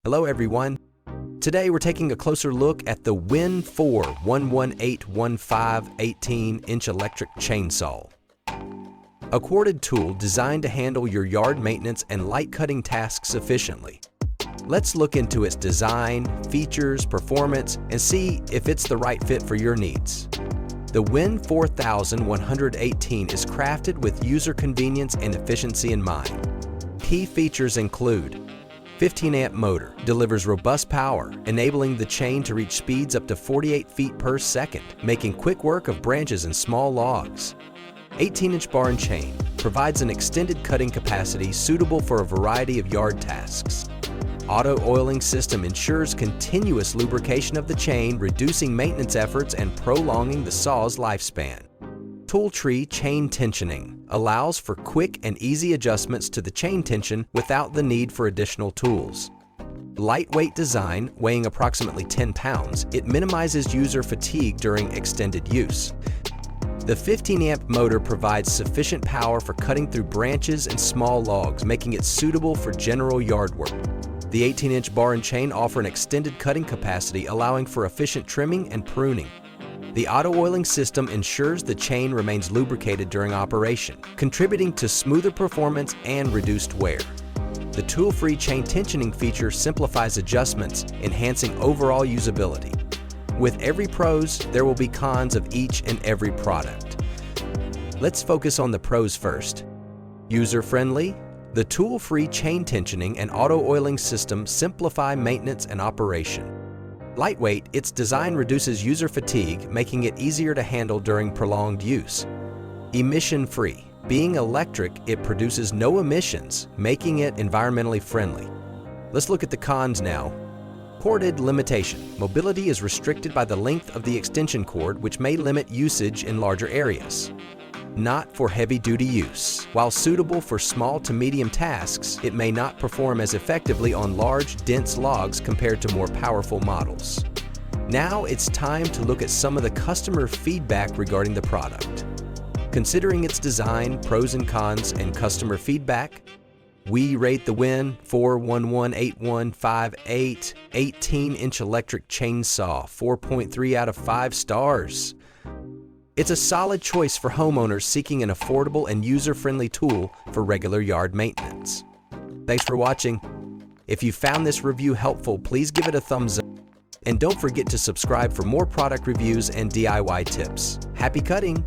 Hello everyone. Today we're taking a closer look at the WEN 11815 18-inch electric chainsaw. A corded tool designed to handle your yard maintenance and light cutting tasks efficiently. Let's look into its design, features, performance, and see if it's the right fit for your needs. The WEN 4118 is crafted with user convenience and efficiency in mind. Key features include 15-amp motor, delivers robust power, enabling the chain to reach speeds up to 48 feet per second, making quick work of branches and small logs. 18-inch bar and chain provides an extended cutting capacity suitable for a variety of yard tasks. Auto oiling system ensures continuous lubrication of the chain, reducing maintenance efforts and prolonging the saw's lifespan. Tool tree chain tensioning allows for quick and easy adjustments to the chain tension without the need for additional tools. Lightweight design, weighing approximately 10 pounds, it minimizes user fatigue during extended use. The 15-amp motor provides sufficient power for cutting through branches and small logs, making it suitable for general yard work. The 18-inch bar and chain offer an extended cutting capacity, allowing for efficient trimming and pruning. The auto oiling system ensures the chain remains lubricated during operation, contributing to smoother performance and reduced wear. The tool-free chain tensioning feature simplifies adjustments, enhancing overall usability. With every pros, there will be cons of each and every product. Let's focus on the pros first. User-friendly, the tool-free chain tensioning and auto oiling system simplify maintenance and operation. Lightweight, its design reduces user fatigue, making it easier to handle during prolonged use. Emission-free. Being electric, it produces no emissions, making it environmentally friendly. Let's look at the cons now. Corded limitation. Mobility is restricted by the length of the extension cord, which may limit usage in larger areas. Not for heavy-duty use. While suitable for small to medium tasks, it may not perform as effectively on large, dense logs compared to more powerful models. Now it's time to look at some of the customer feedback regarding the product. Considering its design, pros and cons, and customer feedback, we rate the WEN 411815 18-inch electric chainsaw 4.3 out of 5 stars. It's a solid choice for homeowners seeking an affordable and user-friendly tool for regular yard maintenance. Thanks for watching. If you found this review helpful, please give it a thumbs up. And don't forget to subscribe for more product reviews and DIY tips. Happy cutting!